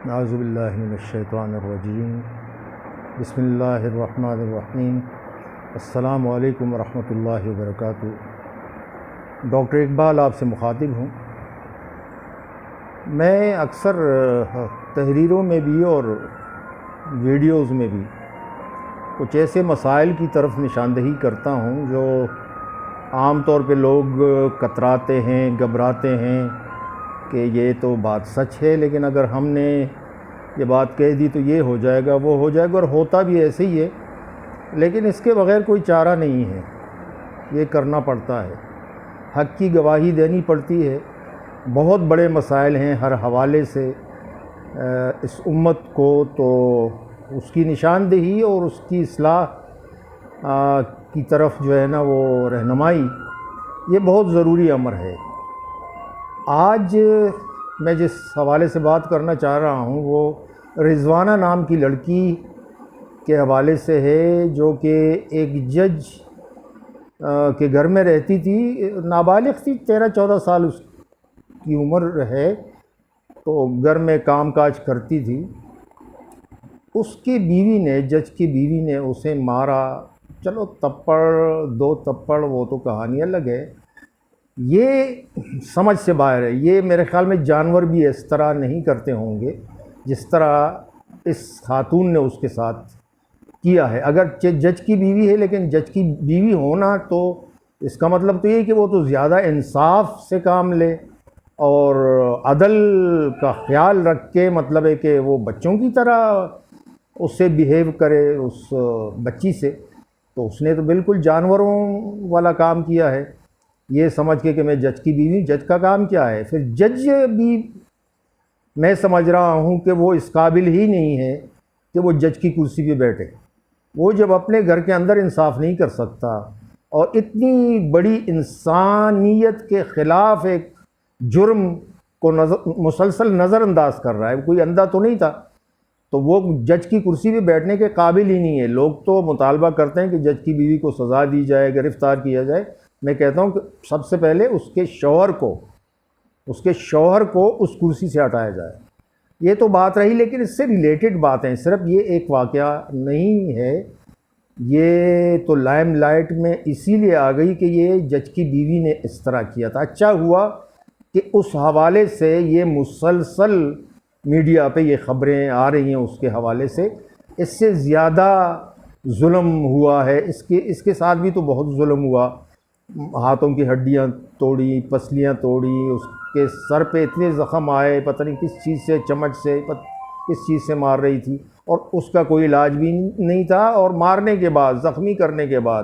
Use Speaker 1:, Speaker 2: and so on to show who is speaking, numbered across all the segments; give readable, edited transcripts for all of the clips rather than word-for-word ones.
Speaker 1: اعوذ باللہ من الشیطان الرجیم بسم اللہ الرحمن الرحیم السلام علیکم ورحمۃ اللہ وبرکاتہ۔ ڈاکٹر اقبال آپ سے مخاطب ہوں۔ میں اکثر تحریروں میں بھی اور ویڈیوز میں بھی کچھ ایسے مسائل کی طرف نشاندہی کرتا ہوں جو عام طور پہ لوگ کتراتے ہیں، گھبراتے ہیں کہ یہ تو بات سچ ہے، لیکن اگر ہم نے یہ بات کہہ دی تو یہ ہو جائے گا، وہ ہو جائے گا، اور ہوتا بھی ایسے ہی ہے، لیکن اس کے بغیر کوئی چارہ نہیں ہے، یہ کرنا پڑتا ہے، حق کی گواہی دینی پڑتی ہے۔ بہت بڑے مسائل ہیں ہر حوالے سے اس امت کو، تو اس کی نشاندہی اور اس کی اصلاح کی طرف جو ہے نا وہ رہنمائی، یہ بہت ضروری امر ہے۔ آج میں جس حوالے سے بات کرنا چاہ رہا ہوں وہ رضوانہ نام کی لڑکی کے حوالے سے ہے، جو کہ ایک جج کے گھر میں رہتی تھی، نابالغ تھی، 13-14 سال اس کی عمر ہے، تو گھر میں کام کاج کرتی تھی۔ اس کی بیوی نے، جج کی بیوی نے اسے مارا، چلو تپڑ دو تپڑ وہ تو کہانی الگ ہے، یہ سمجھ سے باہر ہے۔ یہ میرے خیال میں جانور بھی اس طرح نہیں کرتے ہوں گے جس طرح اس خاتون نے اس کے ساتھ کیا ہے۔ اگر جج کی بیوی ہے، لیکن جج کی بیوی ہونا تو اس کا مطلب تو یہ کہ وہ تو زیادہ انصاف سے کام لے اور عدل کا خیال رکھ کے، مطلب ہے کہ وہ بچوں کی طرح اس سے بیہیو کرے، اس بچی سے۔ تو اس نے تو بالکل جانوروں والا کام کیا ہے، یہ سمجھ کے کہ میں جج کی بیوی، جج کا کام کیا ہے؟ پھر جج بھی میں سمجھ رہا ہوں کہ وہ اس قابل ہی نہیں ہے کہ وہ جج کی کرسی پہ بیٹھے۔ وہ جب اپنے گھر کے اندر انصاف نہیں کر سکتا اور اتنی بڑی انسانیت کے خلاف ایک جرم کو مسلسل نظر انداز کر رہا ہے، کوئی اندھا تو نہیں تھا، تو وہ جج کی کرسی پہ بیٹھنے کے قابل ہی نہیں ہے۔ لوگ تو مطالبہ کرتے ہیں کہ جج کی بیوی کو سزا دی جائے، گرفتار کیا جائے۔ میں کہتا ہوں کہ سب سے پہلے اس کے شوہر کو اس کرسی سے ہٹایا جائے۔ یہ تو بات رہی، لیکن اس سے ریلیٹڈ باتیں، صرف یہ ایک واقعہ نہیں ہے، یہ تو لائم لائٹ میں اسی لیے آ گئی کہ یہ جج کی بیوی نے اس طرح کیا تھا۔ اچھا ہوا کہ اس حوالے سے یہ مسلسل میڈیا پہ یہ خبریں آ رہی ہیں اس کے حوالے سے۔ اس سے زیادہ ظلم ہوا ہے، اس کے ساتھ بھی تو بہت ظلم ہوا، ہاتھوں کی ہڈیاں توڑی، پسلیاں توڑی، اس کے سر پہ اتنے زخم آئے، پتہ نہیں کس چیز سے، چمچ سے، کس چیز سے مار رہی تھی، اور اس کا کوئی علاج بھی نہیں تھا، اور مارنے کے بعد، زخمی کرنے کے بعد،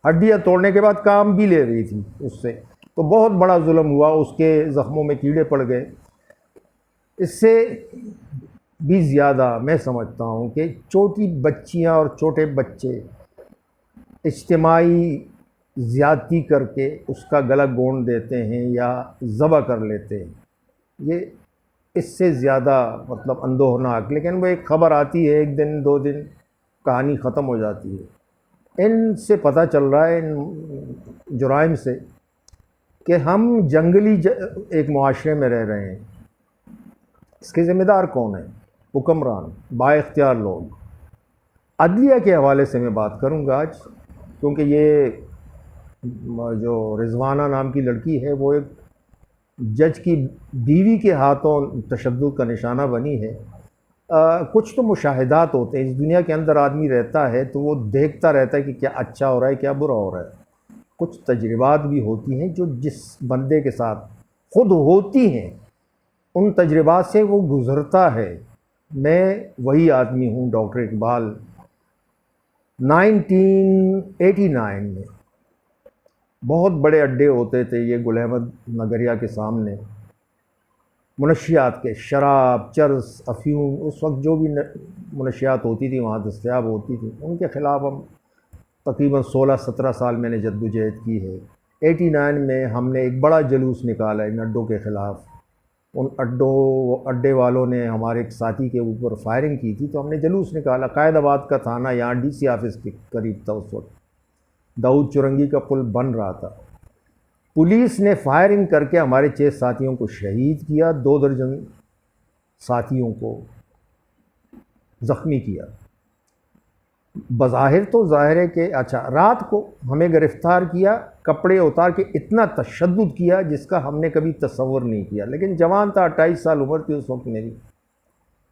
Speaker 1: ہڈیاں توڑنے کے بعد کام بھی لے رہی تھی اس سے، تو بہت بڑا ظلم ہوا، اس کے زخموں میں کیڑے پڑ گئے۔ اس سے بھی زیادہ میں سمجھتا ہوں کہ چھوٹی بچیاں اور چھوٹے بچے اجتماعی زیادتی کر کے اس کا گلا گونڈ دیتے ہیں یا ذبح کر لیتے ہیں، یہ اس سے زیادہ مطلب اندوہناک۔ لیکن وہ ایک خبر آتی ہے، ایک دن 2 دن کہانی ختم ہو جاتی ہے۔ ان سے پتہ چل رہا ہے، ان جرائم سے، کہ ہم جنگلی ایک معاشرے میں رہ رہے ہیں۔ اس کے ذمہ دار کون ہیں؟ حکمران، با اختیار لوگ۔ عدلیہ کے حوالے سے میں بات کروں گا آج، کیونکہ یہ جو رضوانہ نام کی لڑکی ہے وہ ایک جج کی بیوی کے ہاتھوں تشدد کا نشانہ بنی ہے۔ کچھ تو مشاہدات ہوتے ہیں، اس دنیا کے اندر آدمی رہتا ہے تو وہ دیکھتا رہتا ہے کہ کیا اچھا ہو رہا ہے، کیا برا ہو رہا ہے۔ کچھ تجربات بھی ہوتی ہیں جو جس بندے کے ساتھ خود ہوتی ہیں، ان تجربات سے وہ گزرتا ہے۔ میں وہی آدمی ہوں، ڈاکٹر اقبال۔ 1989 میں بہت بڑے اڈے ہوتے تھے یہ گل احمد نگریہ کے سامنے، منشیات کے، شراب، چرس، افیون، اس وقت جو بھی منشیات ہوتی تھی وہاں دستیاب ہوتی تھی، ان کے خلاف ہم تقریباً 16-17 سال میں نے جدوجہد کی ہے۔ 89 میں ہم نے ایک بڑا جلوس نکالا ان اڈوں کے خلاف۔ ان اڈے والوں نے ہمارے ایک ساتھی کے اوپر فائرنگ کی تھی، تو ہم نے جلوس نکالا۔ قائد آباد کا تھانہ یہاں ڈی سی آفس کے قریب تھا، اس وقت داؤد چرنگی کا پل بن رہا تھا۔ پولیس نے فائرنگ کر کے ہمارے 6 ساتھیوں کو شہید کیا، 2 درجن ساتھیوں کو زخمی کیا۔ بظاہر تو ظاہر ہے کہ اچھا رات کو ہمیں گرفتار کیا، کپڑے اتار کے اتنا تشدد کیا جس کا ہم نے کبھی تصور نہیں کیا، لیکن جوان تھا، 28 سال عمر تھی اس وقت میری۔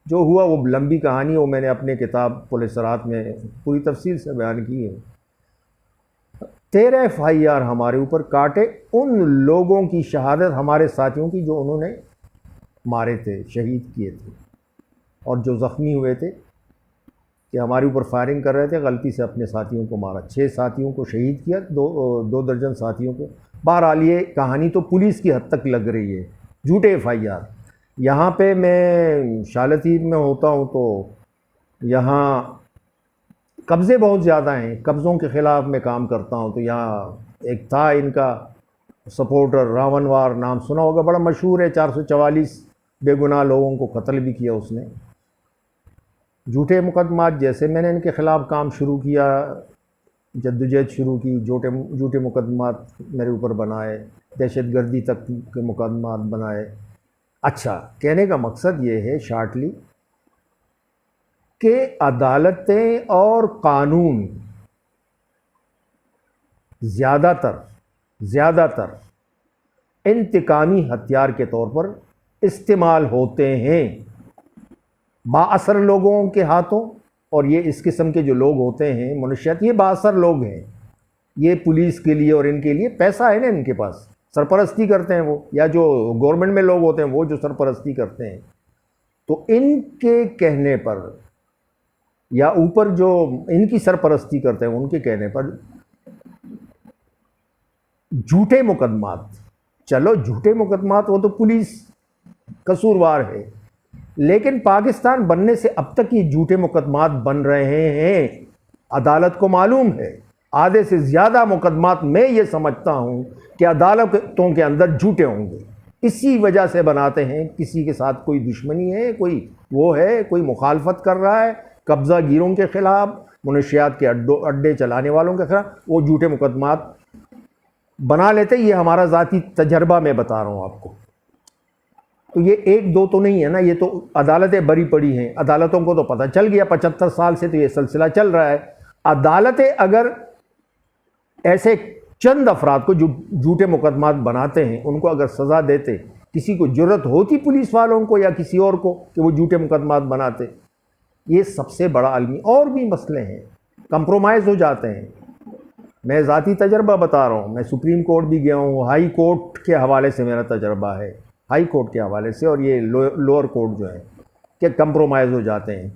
Speaker 1: جو ہوا وہ لمبی کہانی، وہ میں نے اپنے کتاب پولیس رات میں پوری تفصیل سے بیان کی ہے۔ 13 FIR ہمارے اوپر کاٹے، ان لوگوں کی شہادت ہمارے ساتھیوں کی جو انہوں نے مارے تھے، شہید کیے تھے، اور جو زخمی ہوئے تھے کہ ہمارے اوپر فائرنگ کر رہے تھے، غلطی سے اپنے ساتھیوں کو مارا، 6 ساتھیوں کو شہید کیا، 2 درجن ساتھیوں کو۔ بہرحال یہ کہانی تو پولیس کی حد تک لگ رہی ہے، جھوٹے FIR۔ یہاں پہ میں شالتیر میں ہوتا ہوں تو یہاں قبضے بہت زیادہ ہیں، قبضوں کے خلاف میں کام کرتا ہوں۔ تو یہاں ایک تھا ان کا سپورٹر، راونوار نام سنا ہوگا، بڑا مشہور ہے، 444 بے گناہ لوگوں کو قتل بھی کیا اس نے۔ جھوٹے مقدمات، جیسے میں نے ان کے خلاف کام شروع کیا، جدوجہد شروع کی، جھوٹے مقدمات میرے اوپر بنائے، دہشت گردی تک کے مقدمات بنائے۔ اچھا، کہنے کا مقصد یہ ہے شارٹلی کہ عدالتیں اور قانون زیادہ تر انتقامی ہتھیار کے طور پر استعمال ہوتے ہیں با اثر لوگوں کے ہاتھوں، اور یہ اس قسم کے جو لوگ ہوتے ہیں منشیات، یہ با اثر لوگ ہیں، یہ پولیس کے لیے اور ان کے لیے پیسہ ہے نا ان کے پاس، سرپرستی کرتے ہیں وہ، یا جو گورنمنٹ میں لوگ ہوتے ہیں وہ جو سرپرستی کرتے ہیں، تو ان کے کہنے پر یا اوپر جو ان کی سرپرستی کرتے ہیں ان کے کہنے پر جھوٹے مقدمات، چلو جھوٹے مقدمات وہ تو پولیس قصوروار ہے، لیکن پاکستان بننے سے اب تک یہ جھوٹے مقدمات بن رہے ہیں، عدالت کو معلوم ہے۔ آدھے سے زیادہ مقدمات میں یہ سمجھتا ہوں کہ عدالتوں کے اندر جھوٹے ہوں گے، اسی وجہ سے بناتے ہیں۔ کسی کے ساتھ کوئی دشمنی ہے، کوئی وہ ہے، کوئی مخالفت کر رہا ہے قبضہ گیروں کے خلاف، منشیات کے اڈے چلانے والوں کے خلاف، وہ جھوٹے مقدمات بنا لیتے۔ یہ ہمارا ذاتی تجربہ میں بتا رہا ہوں آپ کو۔ تو یہ 1-2 تو نہیں ہے نا، یہ تو عدالتیں بری پڑی ہیں، عدالتوں کو تو پتہ چل گیا، 75 سال سے تو یہ سلسلہ چل رہا ہے۔ عدالتیں اگر ایسے چند افراد کو جو جھوٹے مقدمات بناتے ہیں ان کو اگر سزا دیتے، کسی کو جرت ہوتی پولیس والوں کو یا کسی اور کو کہ وہ جھوٹے مقدمات بناتے، یہ سب سے بڑا عالمی اور بھی مسئلے ہیں، کمپرومائز ہو جاتے ہیں۔ میں ذاتی تجربہ بتا رہا ہوں، میں سپریم کورٹ بھی گیا ہوں، ہائی کورٹ کے حوالے سے میرا تجربہ ہے، ہائی کورٹ کے حوالے سے، اور یہ لوور کورٹ جو ہے کہ کمپرومائز ہو جاتے ہیں۔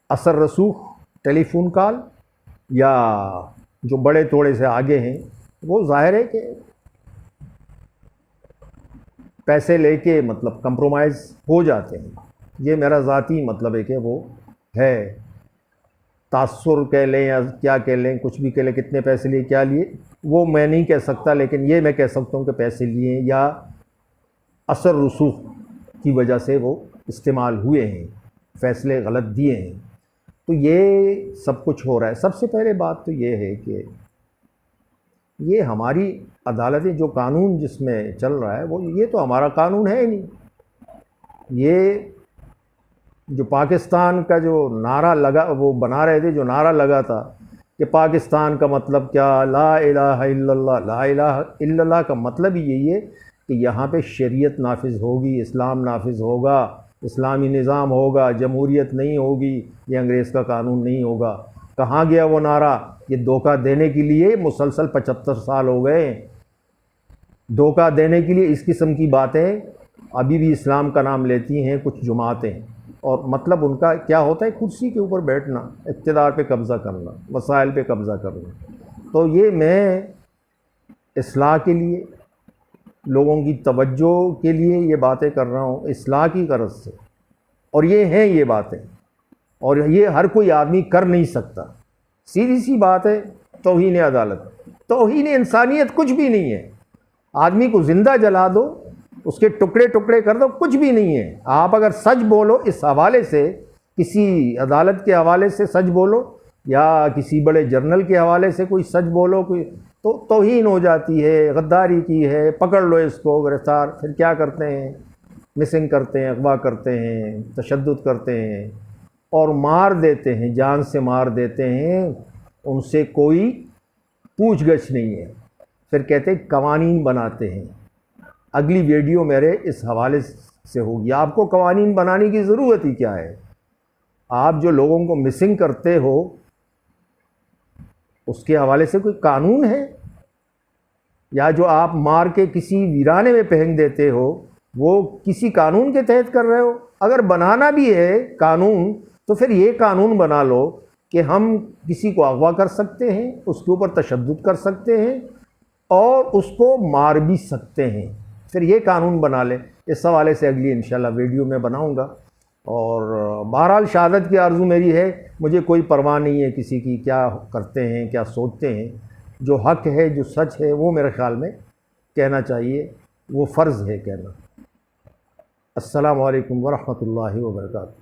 Speaker 1: اثر رسوخ ٹیلی فون کال یا جو بڑے توڑے سے آگے ہیں، وہ ظاہر ہے کہ پیسے لے کے مطلب کمپرومائز ہو جاتے ہیں۔ یہ میرا ذاتی مطلب ہے کہ وہ ہے، تاثر کہہ لیں یا کیا کہہ لیں، کچھ بھی کہہ لیں، کتنے پیسے لیے کیا لیے وہ میں نہیں کہہ سکتا، لیکن یہ میں کہہ سکتا ہوں کہ پیسے لیے یا اثر رسوخ کی وجہ سے وہ استعمال ہوئے ہیں، فیصلے غلط دیے ہیں۔ تو یہ سب کچھ ہو رہا ہے۔ سب سے پہلے بات تو یہ ہے کہ یہ ہماری عدالتیں، جو قانون جس میں چل رہا ہے وہ یہ تو ہمارا قانون ہے ہی نہیں۔ یہ جو پاکستان کا جو نعرہ لگا، وہ بنا رہے تھے جو نعرہ لگا تھا کہ پاکستان کا مطلب کیا، لا الہ الا اللہ، لا الہ الا اللہ کا مطلب ہی یہی ہے کہ یہاں پہ شریعت نافذ ہوگی، اسلام نافذ ہوگا، اسلامی نظام ہوگا، جمہوریت نہیں ہوگی، یہ انگریز کا قانون نہیں ہوگا۔ کہاں گیا وہ نعرہ؟ یہ دھوکہ دینے کے لیے مسلسل 75 سال ہو گئے، دھوکہ دینے کے لیے اس قسم کی باتیں ابھی بھی اسلام کا نام لیتی ہیں کچھ جماعتیں، اور مطلب ان کا کیا ہوتا ہے؟ کرسی کے اوپر بیٹھنا، اقتدار پہ قبضہ کرنا، وسائل پہ قبضہ کرنا۔ تو یہ میں اصلاح کے لیے، لوگوں کی توجہ کے لیے یہ باتیں کر رہا ہوں، اصلاح کی غرض سے، اور یہ ہیں یہ باتیں، اور یہ ہر کوئی آدمی کر نہیں سکتا۔ سیدھی سی بات ہے، توہین عدالت، توہین انسانیت کچھ بھی نہیں ہے۔ آدمی کو زندہ جلا دو، اس کے ٹکڑے ٹکڑے کر دو، کچھ بھی نہیں ہے۔ آپ اگر سچ بولو اس حوالے سے، کسی عدالت کے حوالے سے سچ بولو یا کسی بڑے جرنل کے حوالے سے کوئی سچ بولو، کوئی تو توہین ہو جاتی ہے، غداری کی ہے، پکڑ لو اس کو گرفتار۔ پھر کیا کرتے ہیں؟ مسنگ کرتے ہیں، اغوا کرتے ہیں، تشدد کرتے ہیں، اور مار دیتے ہیں، جان سے مار دیتے ہیں، ان سے کوئی پوچھ گچھ نہیں ہے، پھر کہتے ہیں قوانین بناتے ہیں۔ اگلی ویڈیو میرے اس حوالے سے ہوگی۔ آپ کو قوانین بنانے کی ضرورت ہی کیا ہے؟ آپ جو لوگوں کو مسنگ کرتے ہو اس کے حوالے سے کوئی قانون ہے؟ یا جو آپ مار کے کسی ویرانے میں پھینک دیتے ہو وہ کسی قانون کے تحت کر رہے ہو؟ اگر بنانا بھی ہے قانون تو پھر یہ قانون بنا لو کہ ہم کسی کو اغوا کر سکتے ہیں، اس کے اوپر تشدد کر سکتے ہیں اور اس کو مار بھی سکتے ہیں، پھر یہ قانون بنا لیں۔ اس حوالے سے اگلی انشاءاللہ ویڈیو میں بناؤں گا۔ اور بہرحال شہادت کی آرزو میری ہے، مجھے کوئی پرواہ نہیں ہے کسی کی کیا کرتے ہیں کیا سوچتے ہیں۔ جو حق ہے جو سچ ہے وہ میرے خیال میں کہنا چاہیے، وہ فرض ہے کہنا۔ السلام علیکم ورحمۃ اللہ وبرکاتہ۔